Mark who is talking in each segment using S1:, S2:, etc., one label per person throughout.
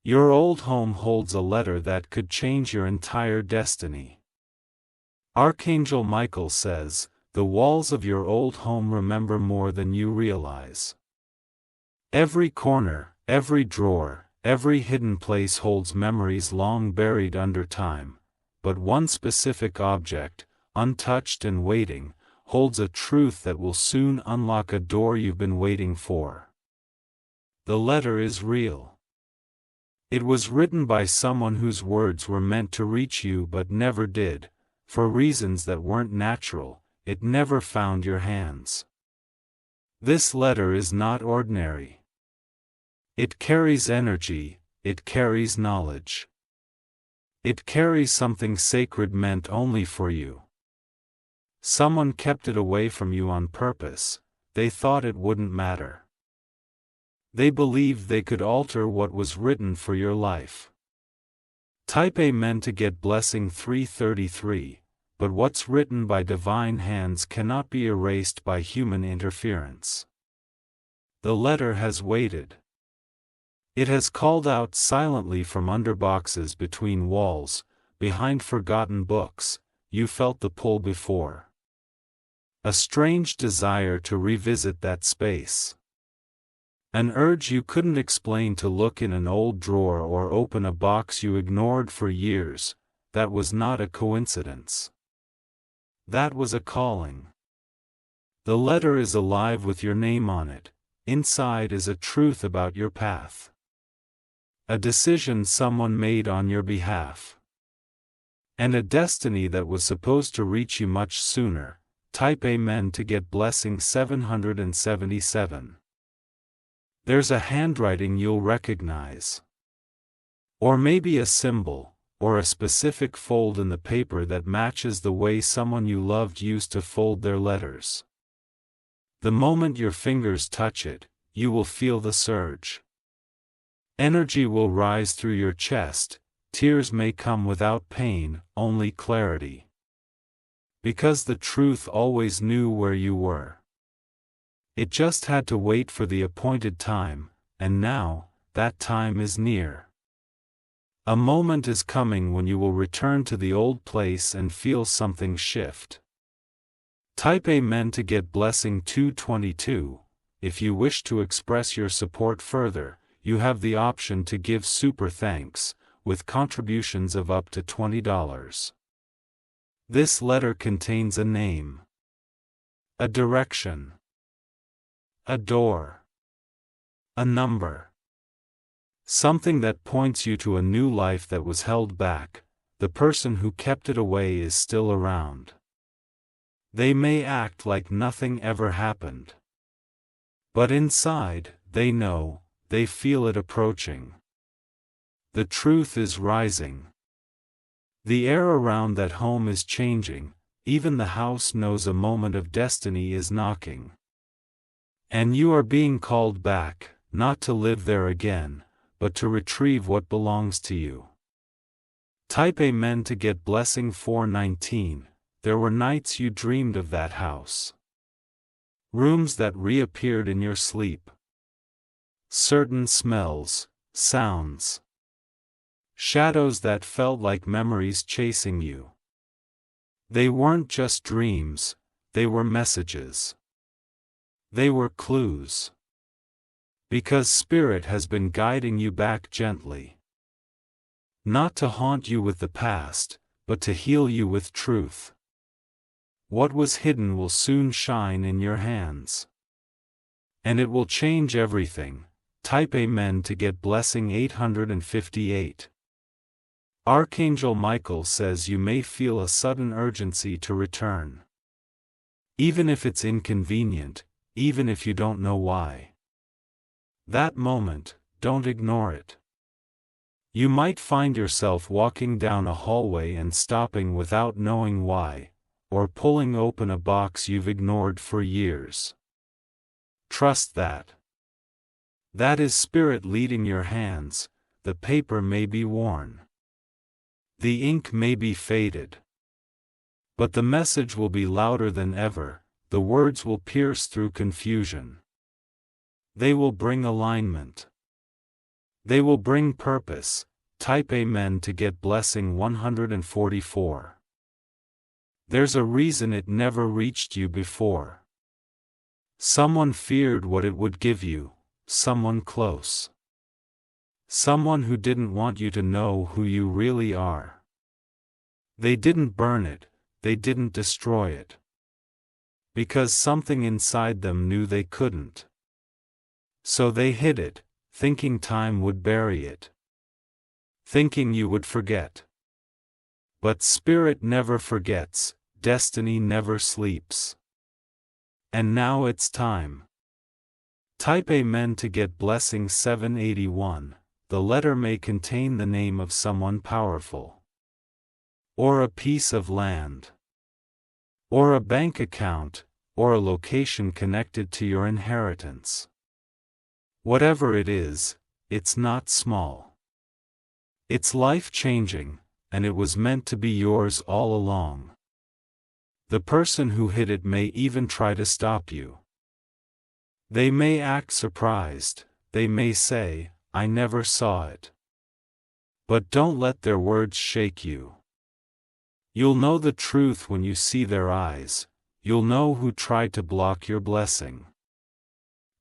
S1: Your old home holds a letter that could change your entire destiny. Archangel Michael says, "The walls of your old home remember more than you realize." Every corner, every drawer, every hidden place holds memories long buried under time, but one specific object, untouched and waiting, holds a truth that will soon unlock a door you've been waiting for. The letter is real. It was written by someone whose words were meant to reach you but never did, for reasons that weren't natural. It never found your hands. This letter is not ordinary. It carries energy, it carries knowledge. It carries something sacred meant only for you. Someone kept it away from you on purpose. They thought it wouldn't matter. They believed they could alter what was written for your life. Type Amen to get blessing 333, but what's written by divine hands cannot be erased by human interference. The letter has waited. It has called out silently from under boxes between walls, behind forgotten books. You felt the pull before. A strange desire to revisit that space. An urge you couldn't explain to look in an old drawer or open a box you ignored for years. That was not a coincidence. That was a calling. The letter is alive with your name on it. Inside is a truth about your path. A decision someone made on your behalf. And a destiny that was supposed to reach you much sooner. Type Amen to get blessing 777. There's a handwriting you'll recognize. Or maybe a symbol, or a specific fold in the paper that matches the way someone you loved used to fold their letters. The moment your fingers touch it, you will feel the surge. Energy will rise through your chest. Tears may come without pain, only clarity. Because the truth always knew where you were. It just had to wait for the appointed time, and now, that time is near. A moment is coming when you will return to the old place and feel something shift. Type Amen to get blessing 222. If you wish to express your support further, you have the option to give super thanks, with contributions of up to $20. This letter contains a name, a direction, a door, a number. Something that points you to a new life that was held back. The person who kept it away is still around. They may act like nothing ever happened. But inside, they know, they feel it approaching. The truth is rising. The air around that home is changing. Even the house knows a moment of destiny is knocking. And you are being called back, not to live there again, but to retrieve what belongs to you. Type Amen to get blessing 419. There were nights you dreamed of that house. Rooms that reappeared in your sleep. Certain smells, sounds. Shadows that felt like memories chasing you. They weren't just dreams, they were messages. They were clues. Because Spirit has been guiding you back gently. Not to haunt you with the past, but to heal you with truth. What was hidden will soon shine in your hands. And it will change everything. Type Amen to get blessing 858. Archangel Michael says you may feel a sudden urgency to return. Even if it's inconvenient, even if you don't know why. That moment, don't ignore it. You might find yourself walking down a hallway and stopping without knowing why, or pulling open a box you've ignored for years. Trust that. That is Spirit leading your hands. The paper may be worn. The ink may be faded. But the message will be louder than ever. The words will pierce through confusion. They will bring alignment. They will bring purpose. Type Amen to get blessing 144. There's a reason it never reached you before. Someone feared what it would give you, someone close. Someone who didn't want you to know who you really are. They didn't burn it, they didn't destroy it. Because something inside them knew they couldn't. So they hid it, thinking time would bury it. Thinking you would forget. But spirit never forgets, destiny never sleeps. And now it's time. Type Amen to get blessing 781. The letter may contain the name of someone powerful. Or a piece of land. Or a bank account, or a location connected to your inheritance. Whatever it is, it's not small. It's life-changing, and it was meant to be yours all along. The person who hid it may even try to stop you. They may act surprised, they may say, "I never saw it." But don't let their words shake you. You'll know the truth when you see their eyes, you'll know who tried to block your blessing.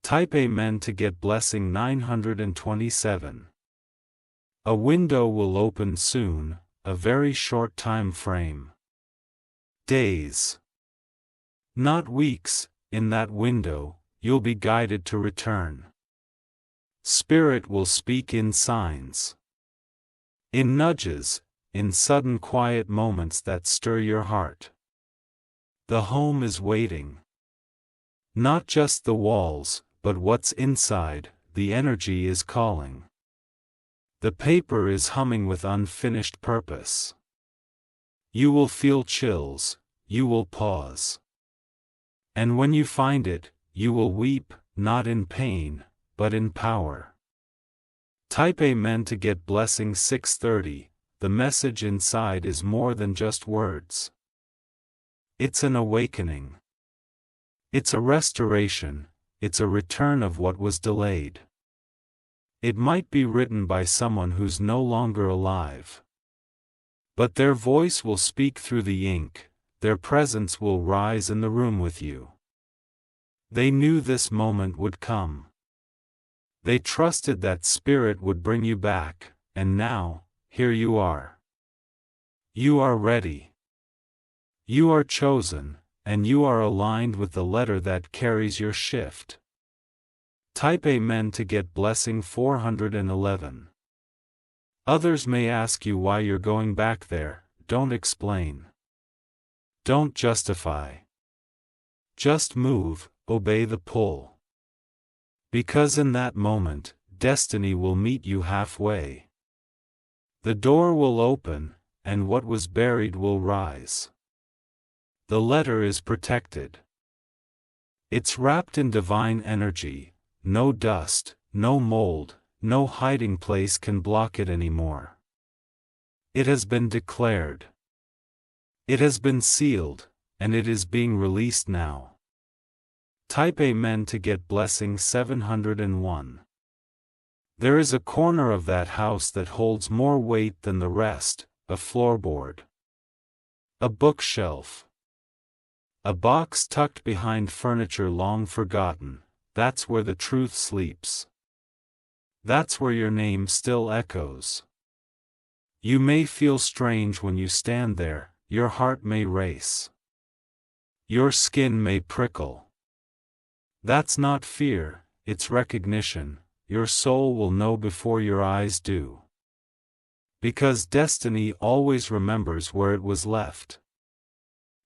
S1: Type Amen to get blessing 927. A window will open soon, a very short time frame. Days. Not weeks. In that window, you'll be guided to return. Spirit will speak in signs. In nudges, in sudden quiet moments that stir your heart. The home is waiting. Not just the walls, but what's inside, the energy is calling. The paper is humming with unfinished purpose. You will feel chills, you will pause. And when you find it, you will weep, not in pain, but in power. Type Amen to get blessing 630. The message inside is more than just words. It's an awakening. It's a restoration, it's a return of what was delayed. It might be written by someone who's no longer alive. But their voice will speak through the ink, their presence will rise in the room with you. They knew this moment would come. They trusted that spirit would bring you back, and now, here you are. You are ready. You are chosen, and you are aligned with the letter that carries your shift. Type Amen to get blessing 411. Others may ask you why you're going back there. Don't explain. Don't justify. Just move, obey the pull. Because in that moment, destiny will meet you halfway. The door will open, and what was buried will rise. The letter is protected. It's wrapped in divine energy. No dust, no mold, no hiding place can block it anymore. It has been declared. It has been sealed, and it is being released now. Type Amen to get blessing 701. There is a corner of that house that holds more weight than the rest, a floorboard. A bookshelf. A box tucked behind furniture long forgotten. That's where the truth sleeps. That's where your name still echoes. You may feel strange when you stand there, your heart may race. Your skin may prickle. That's not fear, it's recognition, your soul will know before your eyes do. Because destiny always remembers where it was left.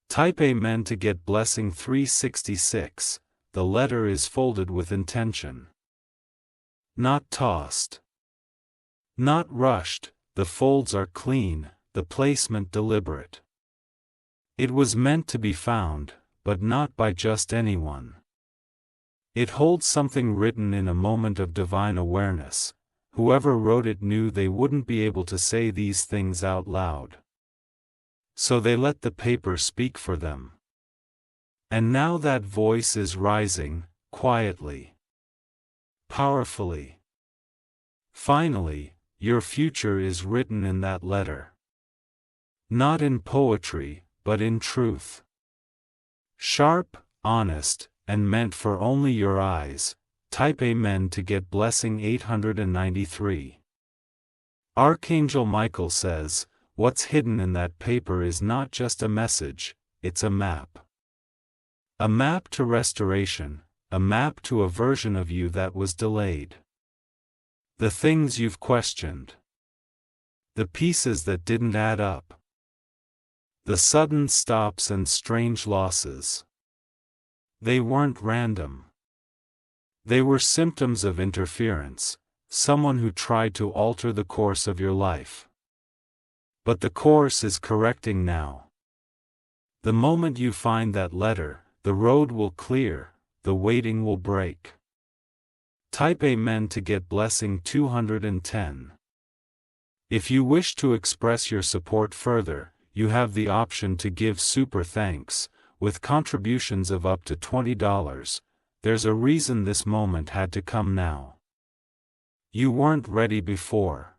S1: Type Amen to get blessing 366. The letter is folded with intention. Not tossed. Not rushed, the folds are clean, the placement deliberate. It was meant to be found, but not by just anyone. It holds something written in a moment of divine awareness. Whoever wrote it knew they wouldn't be able to say these things out loud. So they let the paper speak for them. And now that voice is rising, quietly. Powerfully. Finally, your future is written in that letter. Not in poetry, but in truth. Sharp, honest, and meant for only your eyes. Type Amen to get blessing 893. Archangel Michael says, what's hidden in that paper is not just a message, it's a map. A map to restoration, a map to a version of you that was delayed. The things you've questioned. The pieces that didn't add up. The sudden stops and strange losses. They weren't random. They were symptoms of interference, someone who tried to alter the course of your life. But the course is correcting now. The moment you find that letter, the road will clear, the waiting will break. Type Amen to get blessing 210. If you wish to express your support further, you have the option to give super thanks, with contributions of up to $20. There's a reason this moment had to come now. You weren't ready before.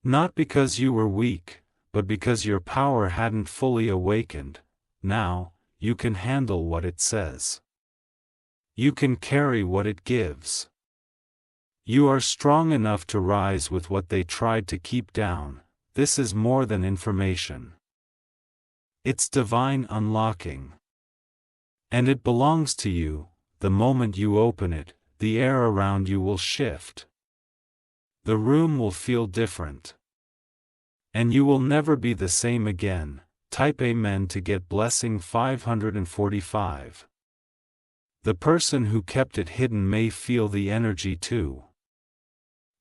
S1: Not because you were weak, but because your power hadn't fully awakened. Now, you can handle what it says. You can carry what it gives. You are strong enough to rise with what they tried to keep down. This is more than information. It's divine unlocking. And it belongs to you. The moment you open it, the air around you will shift. The room will feel different. And you will never be the same again. Type Amen to get blessing 545. The person who kept it hidden may feel the energy too.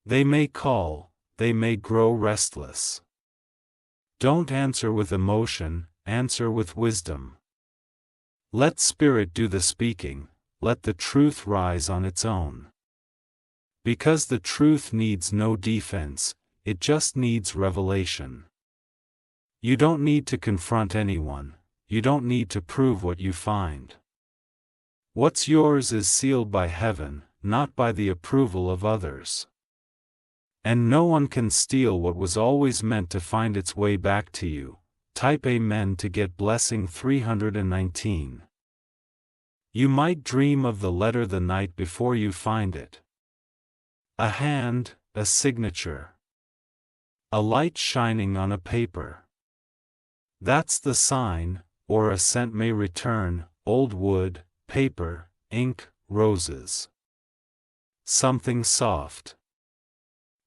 S1: They may call, they may grow restless. Don't answer with emotion, answer with wisdom. Let spirit do the speaking, let the truth rise on its own. Because the truth needs no defense, it just needs revelation. You don't need to confront anyone, you don't need to prove what you find. What's yours is sealed by heaven, not by the approval of others. And no one can steal what was always meant to find its way back to you. Type Amen to get blessing 319. You might dream of the letter the night before you find it. A hand, a signature. A light shining on a paper. That's the sign, or a scent may return, old wood, paper, ink, roses. Something soft.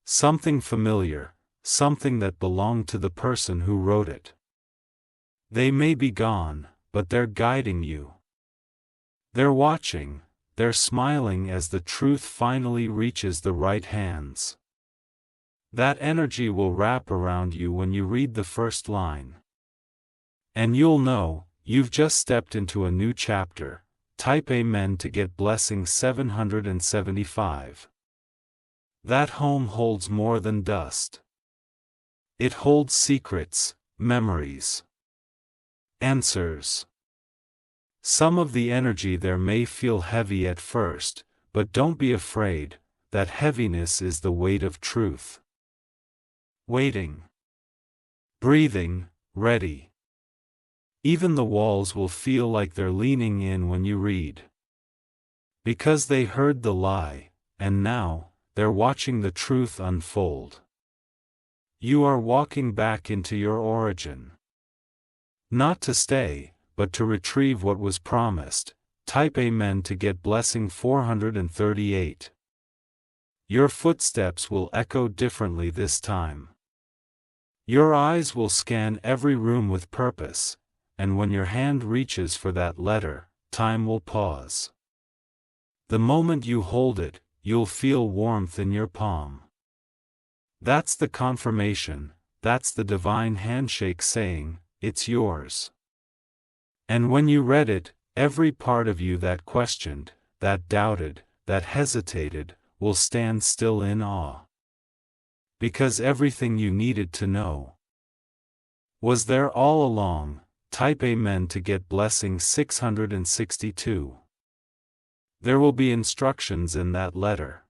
S1: Something familiar, something that belonged to the person who wrote it. They may be gone, but they're guiding you. They're watching, they're smiling as the truth finally reaches the right hands. That energy will wrap around you when you read the first line. And you'll know, you've just stepped into a new chapter. Type Amen to get blessing 775. That home holds more than dust. It holds secrets, memories, answers. Some of the energy there may feel heavy at first, but don't be afraid, that heaviness is the weight of truth. Waiting. Breathing, ready. Even the walls will feel like they're leaning in when you read. Because they heard the lie, and now, they're watching the truth unfold. You are walking back into your origin. Not to stay, but to retrieve what was promised. Type Amen to get blessing 438. Your footsteps will echo differently this time. Your eyes will scan every room with purpose, and when your hand reaches for that letter, time will pause. The moment you hold it, you'll feel warmth in your palm. That's the confirmation, that's the divine handshake saying, it's yours. And when you read it, every part of you that questioned, that doubted, that hesitated, will stand still in awe. Because everything you needed to know was there all along. Type Amen to get blessing 662. There will be instructions in that letter.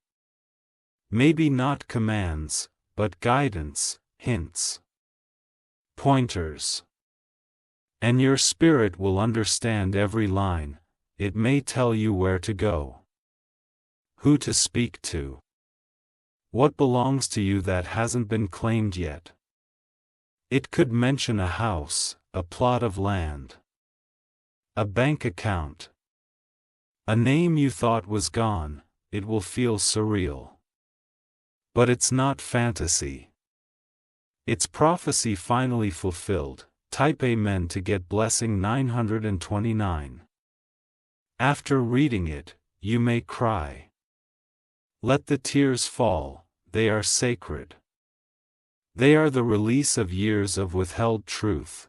S1: Maybe not commands, but guidance, hints, pointers. And your spirit will understand every line. It may tell you where to go, who to speak to, what belongs to you that hasn't been claimed yet. It could mention a house, a plot of land, a bank account, a name you thought was gone. It will feel surreal. But it's not fantasy. It's prophecy finally fulfilled. Type Amen to get blessing 929. After reading it, you may cry. Let the tears fall, they are sacred. They are the release of years of withheld truth.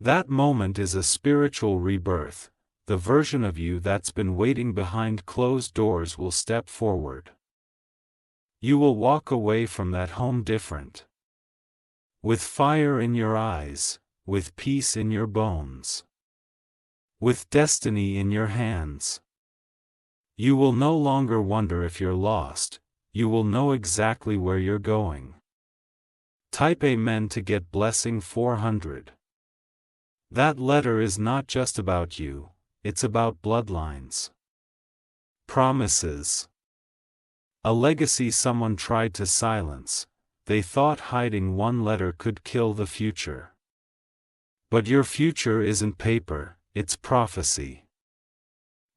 S1: That moment is a spiritual rebirth. The version of you that's been waiting behind closed doors will step forward. You will walk away from that home different. With fire in your eyes, with peace in your bones, with destiny in your hands. You will no longer wonder if you're lost, you will know exactly where you're going. Type Amen to get blessing 400. That letter is not just about you, it's about bloodlines, promises, a legacy someone tried to silence. They thought hiding one letter could kill the future. But your future isn't paper, it's prophecy.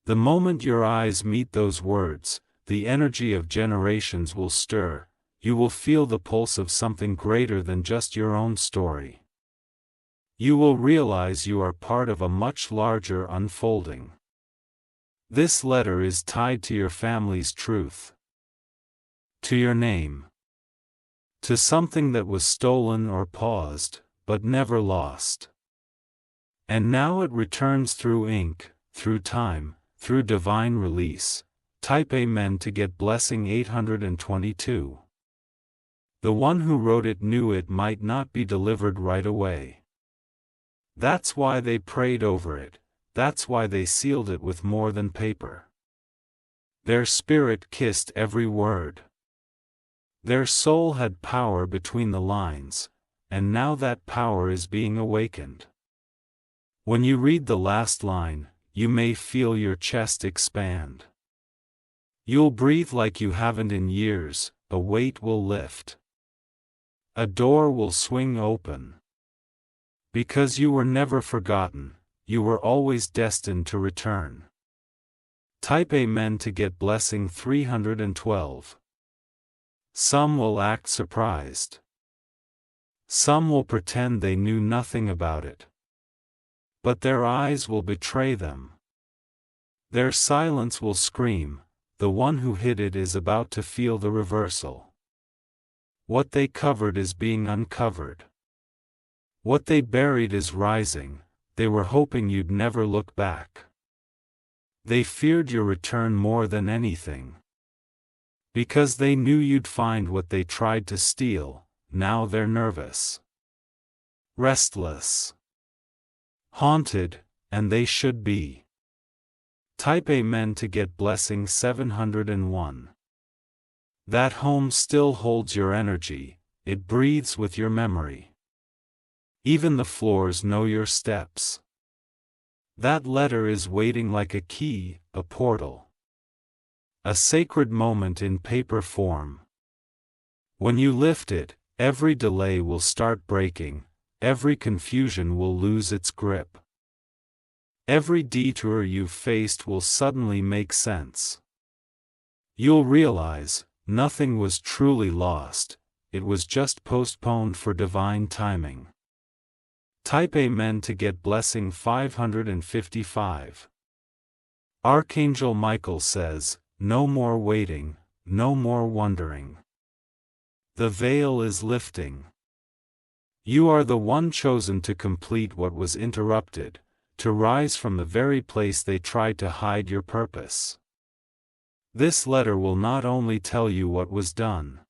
S1: The moment your eyes meet those words, the energy of generations will stir. You will feel the pulse of something greater than just your own story. You will realize you are part of a much larger unfolding. This letter is tied to your family's truth, to your name, to something that was stolen or paused, but never lost. And now it returns through ink, through time, through divine release. Type Amen to get blessing 822. The one who wrote it knew it might not be delivered right away. That's why they prayed over it, that's why they sealed it with more than paper. Their spirit kissed every word. Their soul had power between the lines, and now that power is being awakened. When you read the last line, you may feel your chest expand. You'll breathe like you haven't in years, a weight will lift. A door will swing open. Because you were never forgotten, you were always destined to return. Type Amen to get blessing 312. Some will act surprised. Some will pretend they knew nothing about it. But their eyes will betray them. Their silence will scream, the one who hid it is about to feel the reversal. What they covered is being uncovered. What they buried is rising. They were hoping you'd never look back. They feared your return more than anything. Because they knew you'd find what they tried to steal. Now they're nervous, restless, haunted, and they should be. Type Amen to get blessing 701. That home still holds your energy, it breathes with your memory. Even the floors know your steps. That letter is waiting like a key, a portal. A sacred moment in paper form. When you lift it, every delay will start breaking, every confusion will lose its grip. Every detour you've faced will suddenly make sense. You'll realize, nothing was truly lost, it was just postponed for divine timing. Type Amen to get blessing 555. Archangel Michael says, no more waiting, no more wondering. The veil is lifting. You are the one chosen to complete what was interrupted, to rise from the very place they tried to hide your purpose. This letter will not only tell you what was done.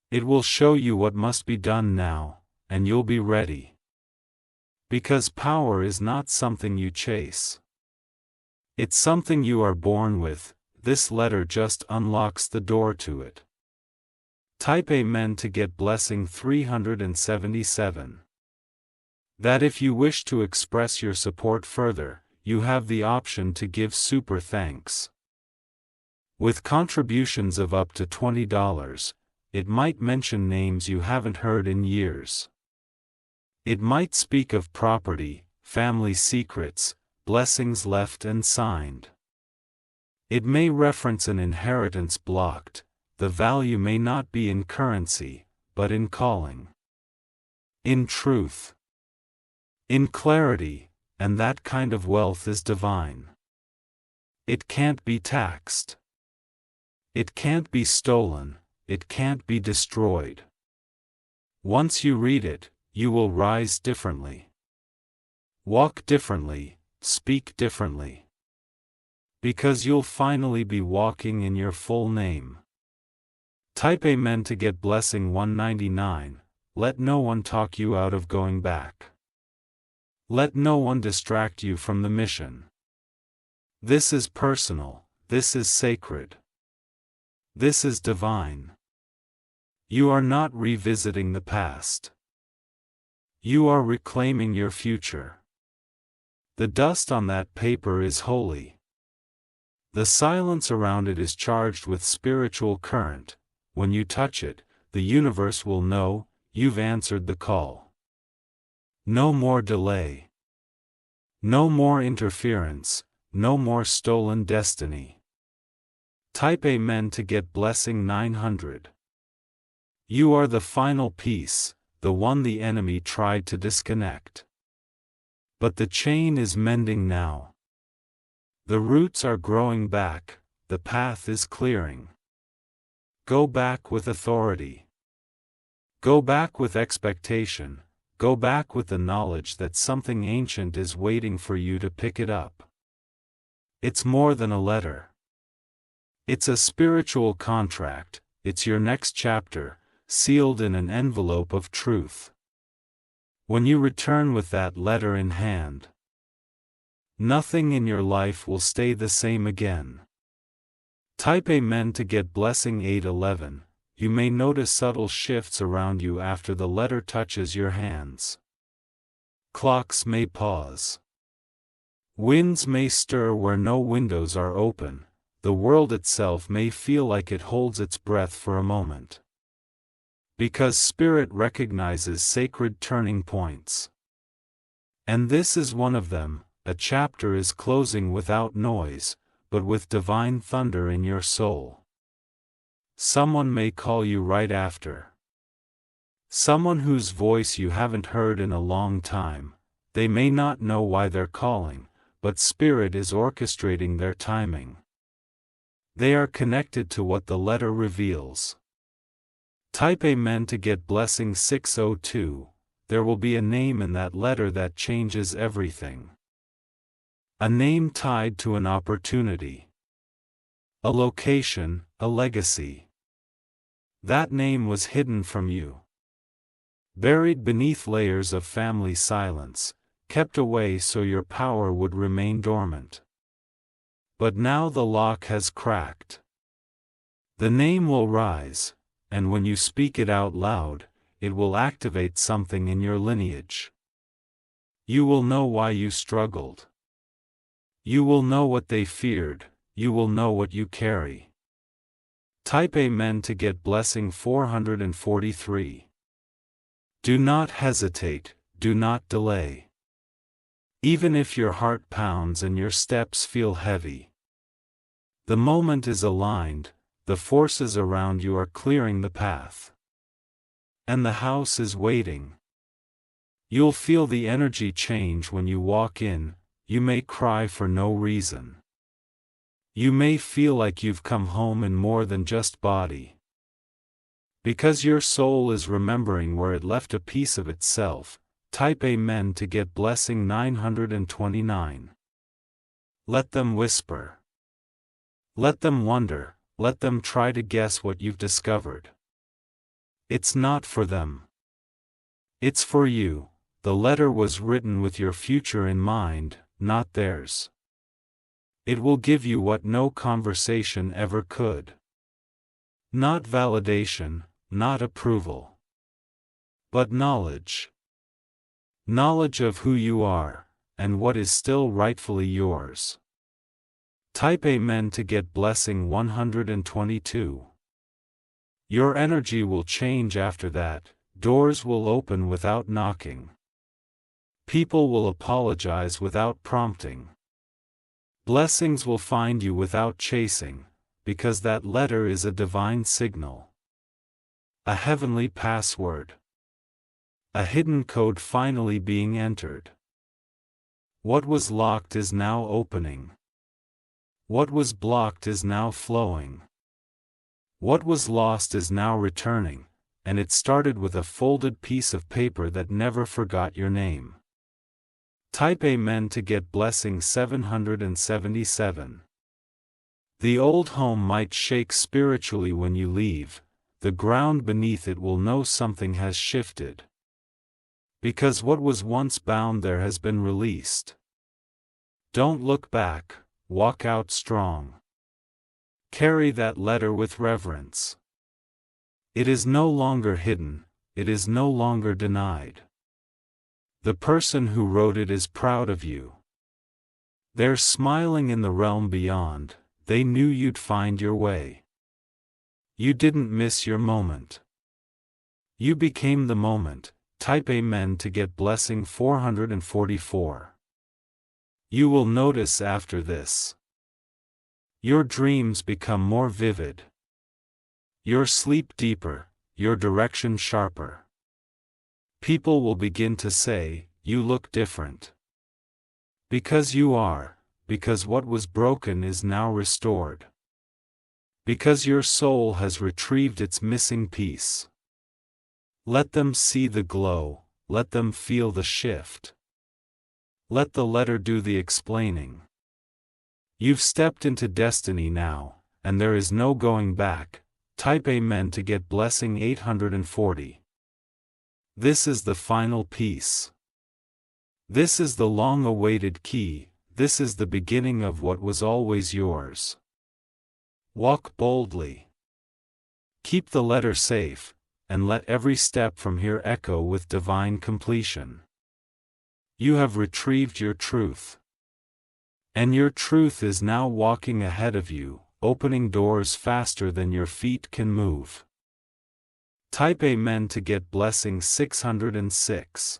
S1: It will show you what must be done now, and you'll be ready. Because power is not something you chase. It's something you are born with, this letter just unlocks the door to it. Type Amen to get blessing 377. That if you wish to express your support further, you have the option to give super thanks. With contributions of up to $20, it might mention names you haven't heard in years. It might speak of property, family secrets, blessings left unsigned. It may reference an inheritance blocked. The value may not be in currency, but in calling, in truth, in clarity, and that kind of wealth is divine. It can't be taxed. It can't be stolen, it can't be destroyed. Once you read it, you will rise differently. Walk differently, speak differently. Because you'll finally be walking in your full name. Type Amen to get blessing 199. Let no one talk you out of going back. Let no one distract you from the mission. This is personal, this is sacred. This is divine. You are not revisiting the past. You are reclaiming your future. The dust on that paper is holy. The silence around it is charged with spiritual current. When you touch it, the universe will know, you've answered the call. No more delay. No more interference, no more stolen destiny. Type Amen to get blessing 900. You are the final piece, the one the enemy tried to disconnect. But the chain is mending now. The roots are growing back, the path is clearing. Go back with authority. Go back with expectation, go back with the knowledge that something ancient is waiting for you to pick it up. It's more than a letter. It's a spiritual contract, it's your next chapter, sealed in an envelope of truth. When you return with that letter in hand, nothing in your life will stay the same again. Type Amen to get blessing 811. You may notice subtle shifts around you after the letter touches your hands. Clocks may pause. Winds may stir where no windows are open. The world itself may feel like it holds its breath for a moment. Because Spirit recognizes sacred turning points. And this is one of them. A chapter is closing without noise, but with divine thunder in your soul. Someone may call you right after. Someone whose voice you haven't heard in a long time. They may not know why they're calling, but Spirit is orchestrating their timing. They are connected to what the letter reveals. Type Amen to get blessing 602. There will be a name in that letter that changes everything. A name tied to an opportunity. A location, a legacy. That name was hidden from you. Buried beneath layers of family silence, kept away so your power would remain dormant. But now the lock has cracked. The name will rise, and when you speak it out loud, it will activate something in your lineage. You will know why you struggled. You will know what they feared, you will know what you carry. Type Amen to get blessing 443. Do not hesitate, do not delay. Even if your heart pounds and your steps feel heavy. The moment is aligned, the forces around you are clearing the path. And the house is waiting. You'll feel the energy change when you walk in. You may cry for no reason. You may feel like you've come home in more than just body. Because your soul is remembering where it left a piece of itself. Type Amen to get blessing 929. Let them whisper. Let them wonder, let them try to guess what you've discovered. It's not for them. It's for you. The letter was written with your future in mind, not theirs. It will give you what no conversation ever could. Not validation, not approval, but knowledge. Knowledge of who you are, and what is still rightfully yours. Type Amen to get blessing 122. Your energy will change after that, doors will open without knocking. People will apologize without prompting. Blessings will find you without chasing, because that letter is a divine signal. A heavenly password. A hidden code finally being entered. What was locked is now opening. What was blocked is now flowing. What was lost is now returning, and it started with a folded piece of paper that never forgot your name. Type Amen to get blessing 777. The old home might shake spiritually when you leave, the ground beneath it will know something has shifted. Because what was once bound there has been released. Don't look back, walk out strong. Carry that letter with reverence. It is no longer hidden, it is no longer denied. The person who wrote it is proud of you. They're smiling in the realm beyond, they knew you'd find your way. You didn't miss your moment. You became the moment. Type Amen to get blessing 444. You will notice after this. Your dreams become more vivid. Your sleep deeper, your direction sharper. People will begin to say, you look different. Because you are, because what was broken is now restored. Because your soul has retrieved its missing piece. Let them see the glow, let them feel the shift. Let the letter do the explaining. You've stepped into destiny now, and there is no going back. Type Amen to get blessing 840. This is the final piece. This is the long-awaited key, this is the beginning of what was always yours. Walk boldly. Keep the letter safe, and let every step from here echo with divine completion. You have retrieved your truth. And your truth is now walking ahead of you, opening doors faster than your feet can move. Type Amen to get blessing 606.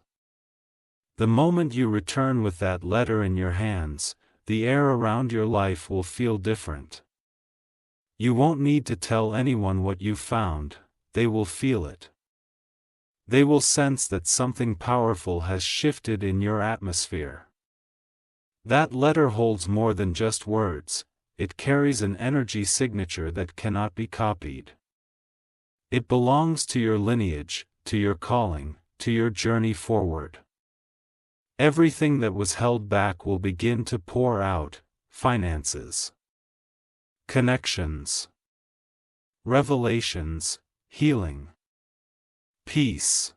S1: The moment you return with that letter in your hands, the air around your life will feel different. You won't need to tell anyone what you found, they will feel it. They will sense that something powerful has shifted in your atmosphere. That letter holds more than just words, it carries an energy signature that cannot be copied. It belongs to your lineage, to your calling, to your journey forward. Everything that was held back will begin to pour out: finances, connections, revelations, healing, peace.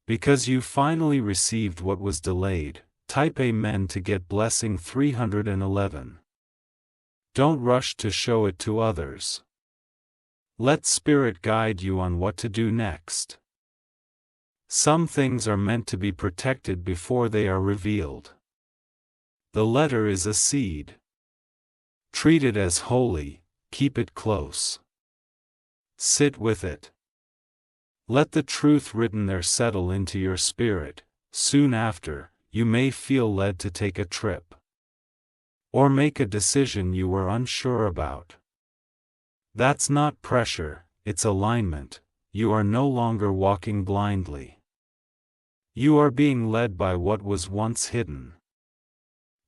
S1: Because you finally received what was delayed, type Amen to get blessing 311. Don't rush to show it to others. Let Spirit guide you on what to do next. Some things are meant to be protected before they are revealed. The letter is a seed. Treat it as holy, keep it close. Sit with it. Let the truth written there settle into your spirit. Soon after, you may feel led to take a trip. Or make a decision you were unsure about. That's not pressure, it's alignment. You are no longer walking blindly. You are being led by what was once hidden.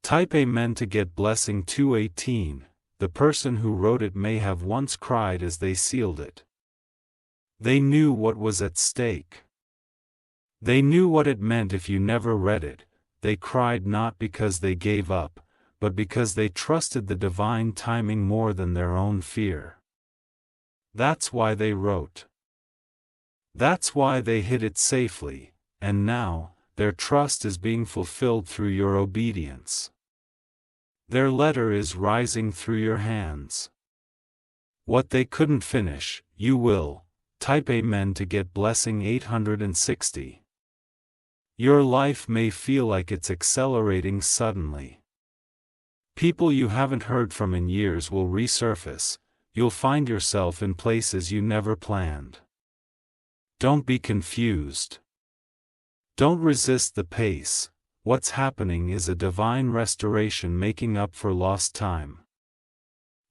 S1: Type Amen to get blessing 218. The person who wrote it may have once cried as they sealed it. They knew what was at stake. They knew what it meant if you never read it. They cried not because they gave up, but because they trusted the divine timing more than their own fear. That's why they wrote. That's why they hid it safely, and now, their trust is being fulfilled through your obedience. Their letter is rising through your hands. What they couldn't finish, you will. Type Amen to get blessing 860. Your life may feel like it's accelerating suddenly. People you haven't heard from in years will resurface. You'll find yourself in places you never planned. Don't be confused. Don't resist the pace. What's happening is a divine restoration making up for lost time.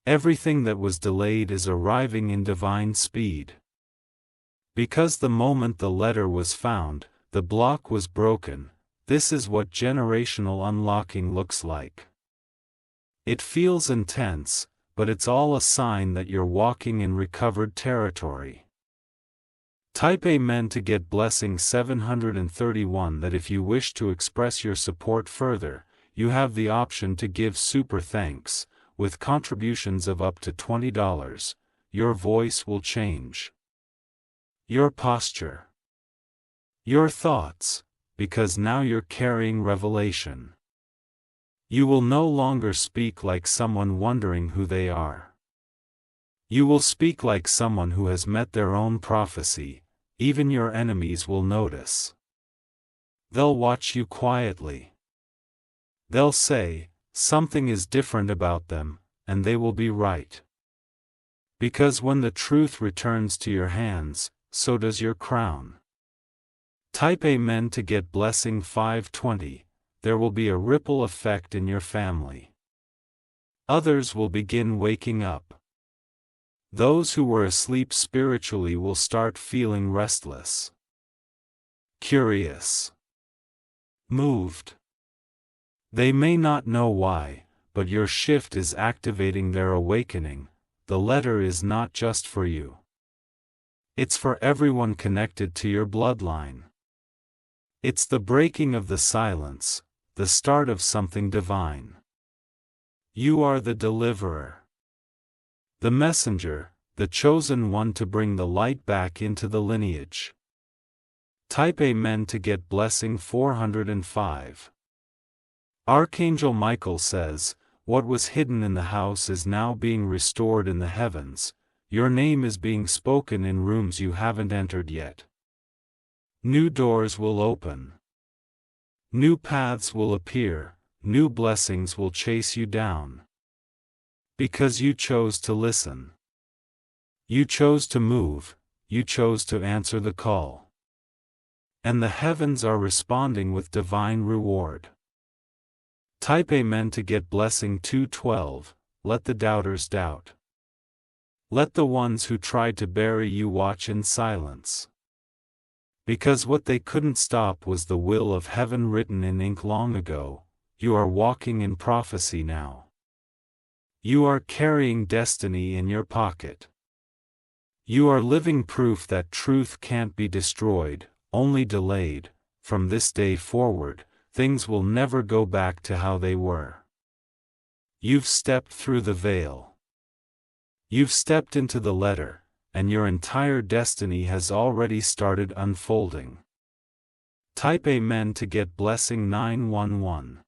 S1: Everything that was delayed is arriving in divine speed. Because the moment the letter was found, the block was broken. This is what generational unlocking looks like. It feels intense, but it's all a sign that you're walking in recovered territory. Type Amen to get blessing 731 that if you wish to express your support further, you have the option to give super thanks, with contributions of up to $20. Your voice will change. Your posture. Your thoughts, because now you're carrying revelation. You will no longer speak like someone wondering who they are. You will speak like someone who has met their own prophecy. Even your enemies will notice. They'll watch you quietly. They'll say, something is different about them, and they will be right. Because when the truth returns to your hands, so does your crown. Type Amen to get blessing 520, there will be a ripple effect in your family. Others will begin waking up. Those who were asleep spiritually will start feeling restless, curious, moved. They may not know why, but your shift is activating their awakening. The letter is not just for you. It's for everyone connected to your bloodline. It's the breaking of the silence, the start of something divine. You are the deliverer. The messenger, the chosen one to bring the light back into the lineage. Type Amen to get blessing 405. Archangel Michael says, what was hidden in the house is now being restored in the heavens. Your name is being spoken in rooms you haven't entered yet. New doors will open. New paths will appear, new blessings will chase you down. Because you chose to listen. You chose to move, you chose to answer the call. And the heavens are responding with divine reward. Type Amen to get blessing 212, let the doubters doubt. Let the ones who tried to bury you watch in silence. Because what they couldn't stop was the will of heaven written in ink long ago. You are walking in prophecy now. You are carrying destiny in your pocket. You are living proof that truth can't be destroyed, only delayed. From this day forward, things will never go back to how they were. You've stepped through the veil. You've stepped into the letter, and your entire destiny has already started unfolding. Type Amen to get blessing 911.